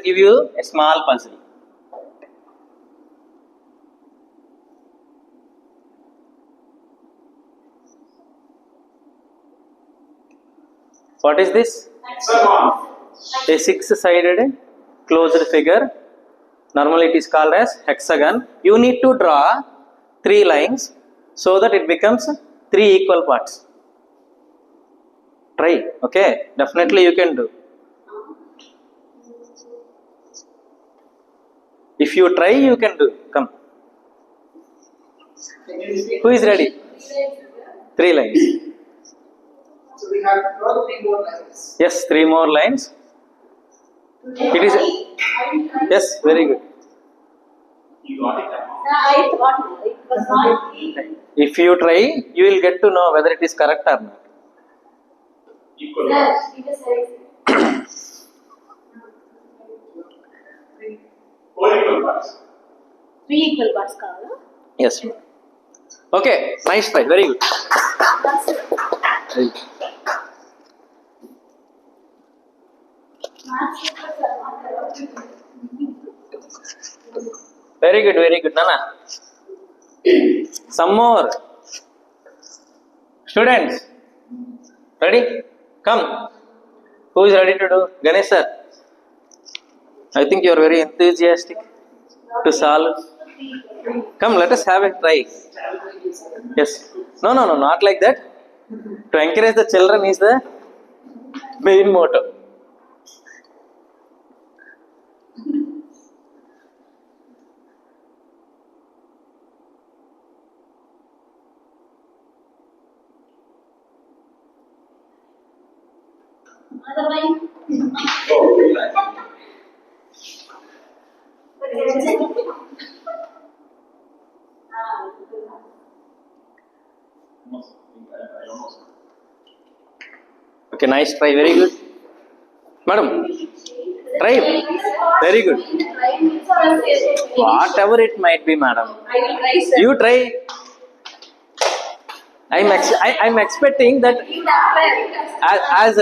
give you a small puzzle. What is this? A six-sided closed figure. Normally it is called as hexagon. You need to draw 3 lines so that it becomes 3 equal parts. Try, okay? Definitely you can do. If you try, you can do. Come. Who is ready? 3 lines. So we have to draw 3 more lines. Yes, 3 more lines. It is. Yes, very good. You got it? I thought it was not. If you try, you will get to know whether it is correct or not. Equal. Yes, it is right. 4 equal parts. 3 equal parts కావాలా? Yes. Okay, nice try. Very good. That's it. Very good. Maths papers are not allowed. Very good, very good. Nana. Some more. Students, ready? Come. Who is ready to do? Ganesh sir. I think you are very enthusiastic to solve. Come, let us have a try. Yes. No, not like that. To encourage the children is the main motto. Otherwise, Oh, 3 lines. I don't know. Okay, nice try. Very good. Madam, try. Very good. Whatever it might be, madam. I will try, sir. You try. I'm expecting that as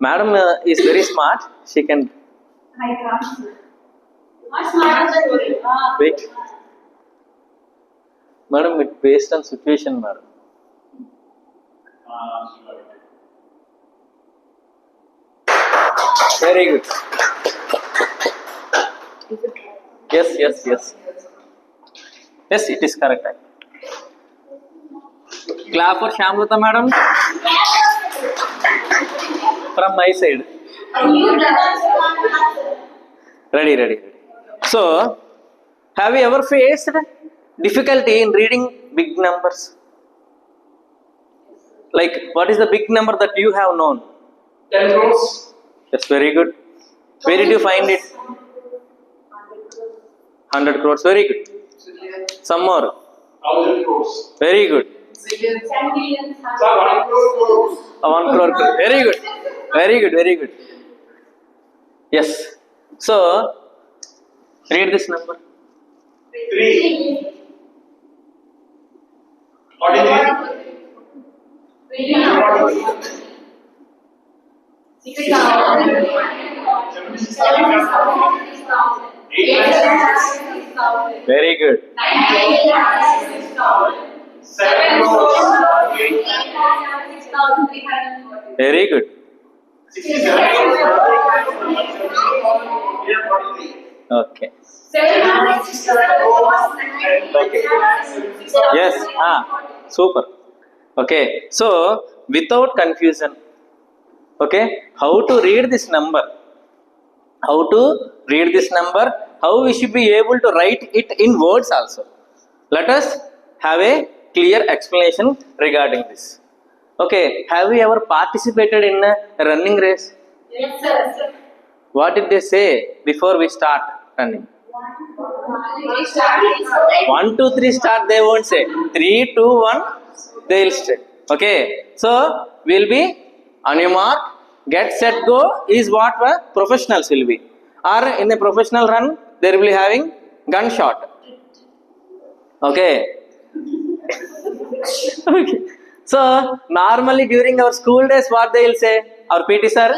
madam is very smart, she can I can't. What's smarter than you? wait. Madam, it based on situation, madam. She got it. Very good. Yes. Yes, it is correct. Clap for Shamlata, madam. From my side. Ready. So, have you ever faced difficulty in reading big numbers? Like, what is the big number that you have known? 10 crores. That's very good. Where did you find it? 100 crores. Very good. Some more. 1000 crores. Very good. 10 million. Sir, 1 crore. 1 crore. Very good. Yes. So, read this number. 3. 43. 8. Very good. 7 crores. Very good. 67 crores. 43. Okay. Yes. Super. Okay. So, without confusion, okay, how to read this number? How we should be able to write it in words also. Let us have a clear explanation regarding this. Okay, have you ever participated in a running race? Yes, sir. What did they say before we start running? 1, 2, 3 start, they won't say. 3, 2, 1, they will start. Okay, so we'll be on your mark, get set, go is what professionals will be. Or in a professional run, they will be having gunshot. Okay. Okay. So normally during our school days, what they will say? Our PT sir?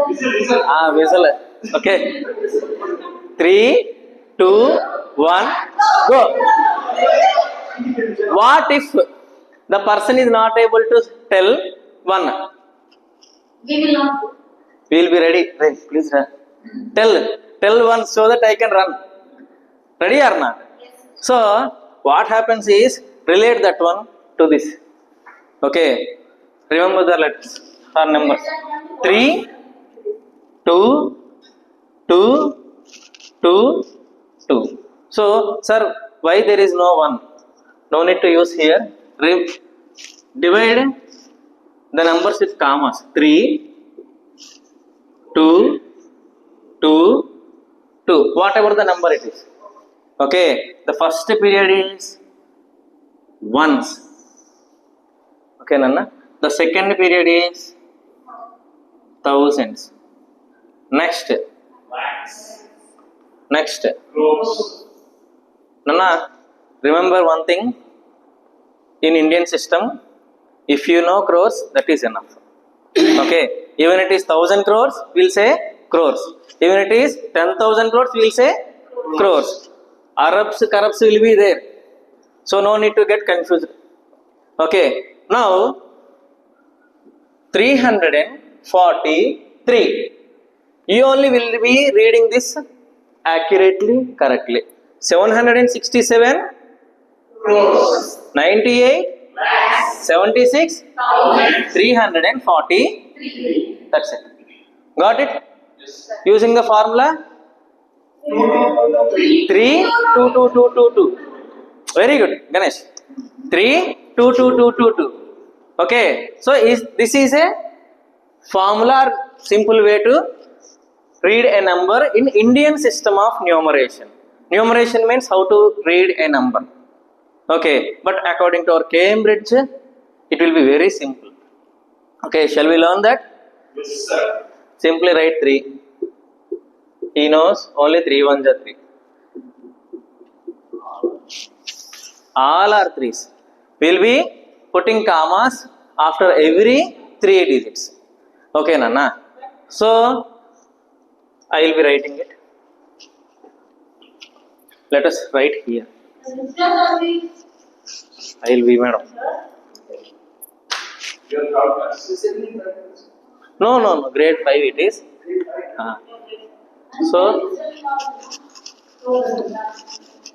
Whistle. Whistle. Okay. 3, 2, 1, go. What if the person is not able to tell 1? We will not. We will be ready. Right, please run. Tell 1 so that I can run. Ready or not? So what happens is relate that one to this. Okay. Remember the letters or numbers. 3, 2, 2, 2, 2. So, sir, why there is no 1? No need to use here. Divide the numbers with commas. 3, 2, 2, 2. Whatever the number it is. Okay. The first period is ones. Okay, Nana. The second period is thousands. Next. Nana, remember one thing. In Indian system, if you know crores, that is enough. Okay. Even it is 1,000 crores, we'll say crores. Even it is 10,000 crores, we'll say crores. Arabs, Karabs will be there. So no need to get confused. Okay. Now 343. You only will be reading this accurately, correctly. 767, 98, 76, 340. That's it. Got it? Using the formula 3, 2, 2, 2, 2, 2. Very good, Ganesh. 3, 2, 2, 2, 2, 2. Okay. So this is a formula or simple way to read a number in Indian system of numeration. Numeration means how to read a number. Okay, but according to our Cambridge, it will be very simple. Okay, shall we learn that? Yes, sir. Simply write 3. He knows only 3 ones are 3. All are 3s. We will be putting commas after every 3 digits. Okay, Nana. So I will be writing it. Let us write here. I will be, madam. Your third class. No. Grade 5 it is. So,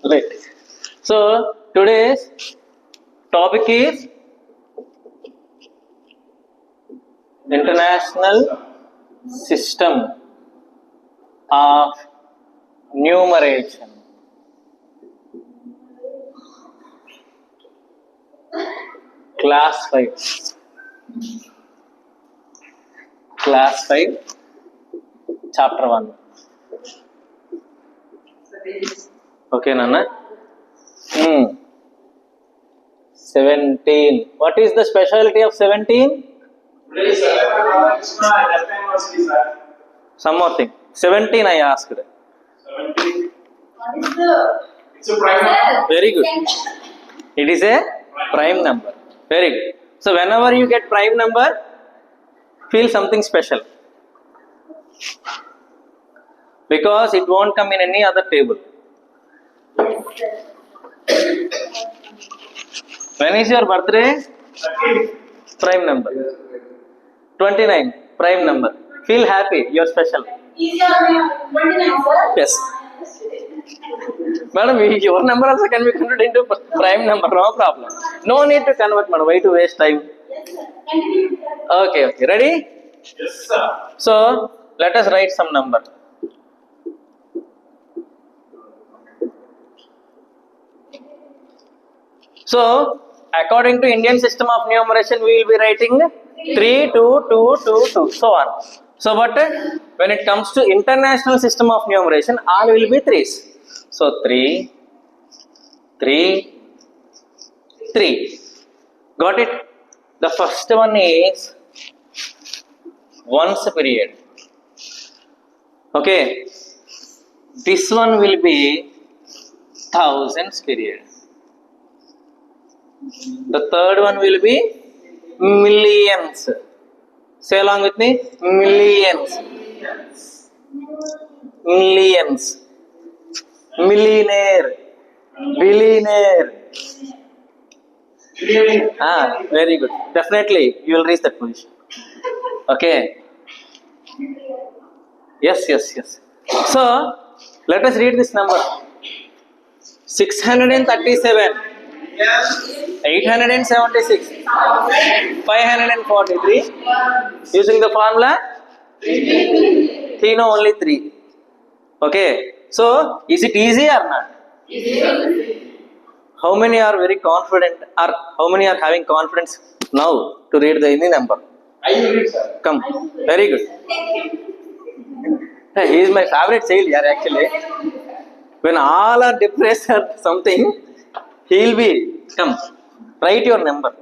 right. So today's topic is International System of Numeration. Class 5. Class 5, Chapter 1. Okay, Nana? 17. What is the specialty of 17? Today, sir, it's my left hand was sir. Some more thing. 17 I asked. 17. What is the It's a prime number. Very good. It is a prime number. Very good. So whenever you get prime number, feel something special. Because it won't come in any other table. When is your birthday? 13. Prime number. 29. Prime number. Feel happy. You're special. is your 29, sir? Yes. Madam, your number also can be converted into prime number. No problem. No need to convert, madam. Why to waste time? Yes, sir. Continue. Okay. Ready? Yes, sir. So let us write some number. So according to Indian system of numeration, we will be writing 3, 2, 2, 2, 2, so on. So but when it comes to international system of numeration, all will be 3s. So 3, 3, 3. Got it? The first one is ones period. Okay. This one will be thousands period. The third one will be millions. Say along with me. Millions. Millions. Millionaire. Billionaire. Very good. Definitely, you will reach that position. Okay. Yes. So, let us read this number. 637, 876, 543. Using the formula? 3, no, only 3. Okay. So, is it easy or not? How many are very confident, or how many are having confidence now to read any number? I will read, sir. Come. Very good. He is my favorite child here actually. When all are depressed or something, he will be. Come. Write your number.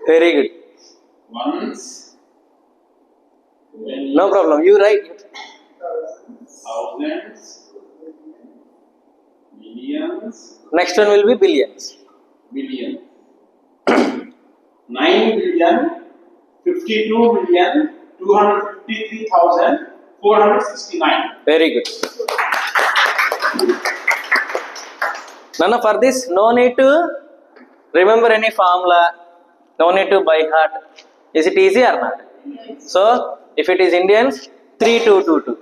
Very good. Ones, No problem. You write. thousands, millions, Next one will be billions. billion. 9,052,253,469. Very good. Nana, for this, no need to remember any formula. No need to by heart. Is it easy or not? So, if it is Indians, 3222.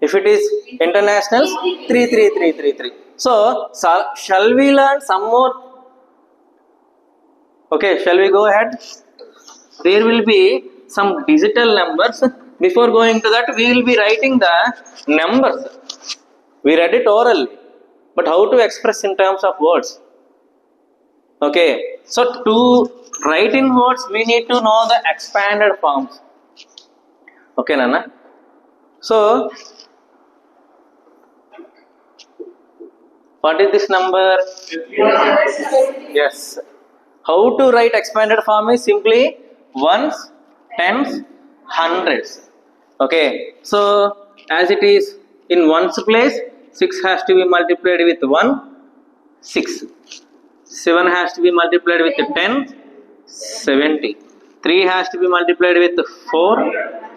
If it is internationals, 33333. So, shall we learn some more? Okay, shall we go ahead? There will be some digital numbers. Before going to that, we will be writing the numbers. We read it orally, but how to express in terms of words? Okay, so to write in words, we need to know the expanded forms. Okay, Nana? So, what is this number? Yes. How to write expanded form is simply ones, tens, hundreds. Okay, so as it is in ones place, 6 has to be multiplied with 1, 6. 7 has to be multiplied with 10, 70. 3 has to be multiplied with 4,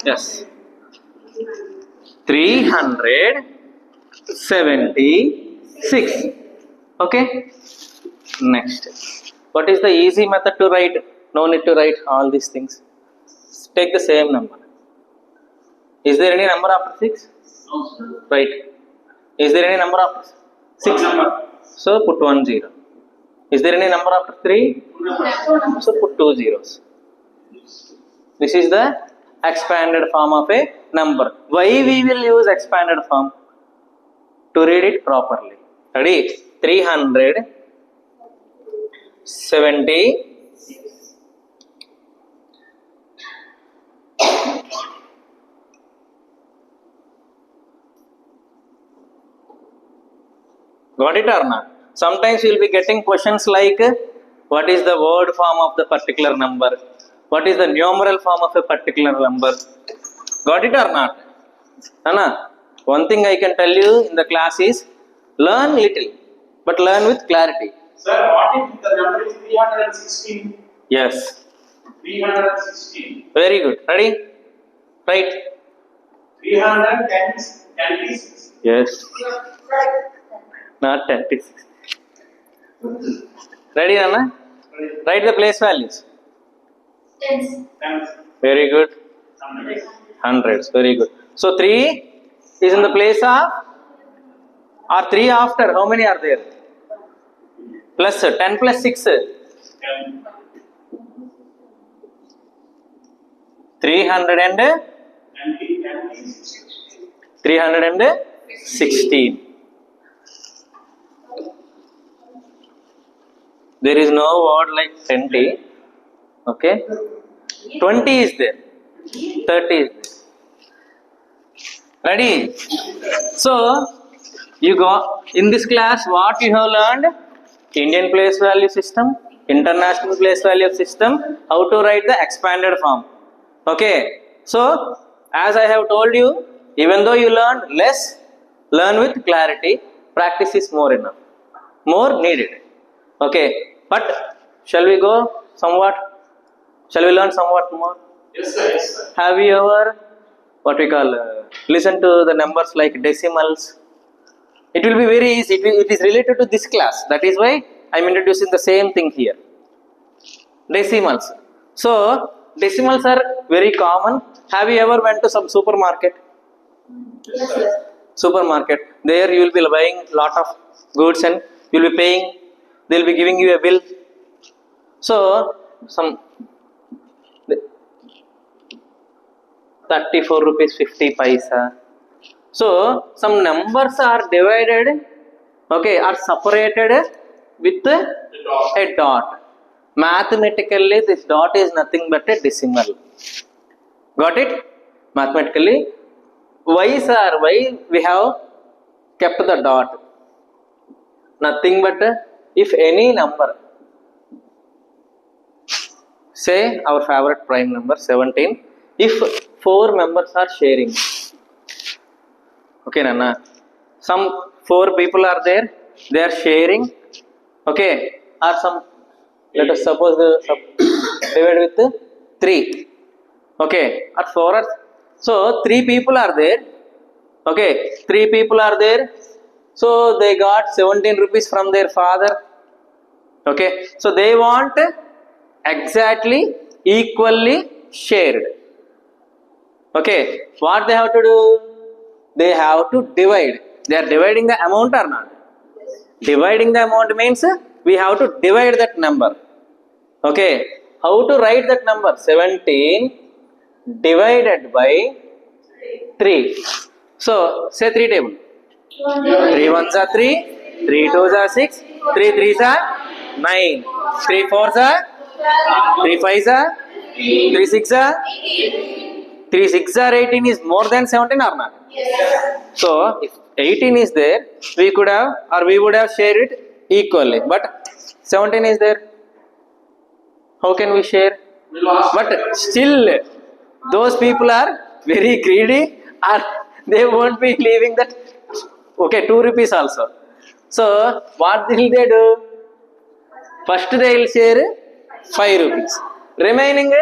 yes. 376. Okay, next. What is the easy method to write? No need to write all these things. Take the same number. Is there any number after 6? Right. Is there any number after 6? So put 1 0. Is there any number after 3? So put 2 zeros. This is the expanded form of a number. Why we will use expanded form? To read it properly. Ready? 370. Got it or not? Sometimes you will be getting questions like, what is the word form of the particular number? What is the numeral form of a particular number? Got it or not? Anna, one thing I can tell you in the class is, learn little, but learn with clarity. Sir, what if the number is 316? Yes. 316. Very good. Ready? Right. 326. Yes. Not 26. Ready, Anna? Write the place values. Tens. Very good. Hundreds. Very good. So 3 is in the place of, or 3 after. How many are there? Plus 10 plus 6. 316. There is no word like 20. Okay. 20 is there. 30 is there. Ready? So, you got in this class what you have learned? Indian place value system, international place value system, how to write the expanded form. Okay. So, as I have told you, even though you learned less, learn with clarity. practice is more enough, more needed. Okay, but shall we go somewhat? Shall we learn somewhat more? Yes, sir. Yes, sir. Have you ever what we call listen to the numbers like decimals? It will be very easy. It is related to this class. That is why I am introducing the same thing here. Decimals. So decimals are very common. Have you ever went to some supermarket? Yes, sir. Supermarket. There you will be buying lot of goods and you will be paying. They will be giving you a bill. So some 34 rupees 50 paisa. So some numbers are divided, okay, are separated with a dot. Mathematically, this dot is nothing but a decimal. Got it? Mathematically, why we have kept the dot? Nothing but if any number, say our favorite prime number 17, if 4 members are sharing, okay Nana, some 4 people are there, they are sharing, okay, or some, let us suppose divide with 3, okay, or 4 or, so 3 people are there, okay, 3 people are there, so they got 17 rupees from their father, okay, so they want exactly equally shared. Okay, what they have to do? They have to divide. They are dividing the amount or not? Dividing the amount means we have to divide that number. Okay, how to write that number? 17 divided by 3. So say 3 table. 3 ones are 3, 3 twos are 6, 3 threes are 9, 3 fours are 3 fives are 3 six are 3 6 are 18 is more than 17 or not? Yes. So if 18 is there, we could have or we would have shared it equally. But 17 is there. How can we share? We lost. But still, those people are very greedy, or they won't be leaving that. Okay, 2 rupees also. So what will they do? First they will share 5 rupees. Remaining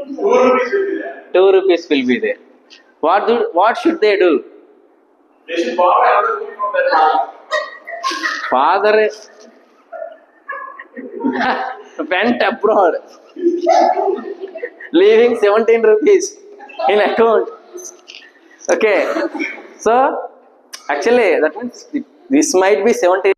2 rupees will be there. 2 rupees will be there. What should they do? They should borrow everything from their father. Father went abroad, leaving 17 rupees in account. Okay, so actually that means this might be 17.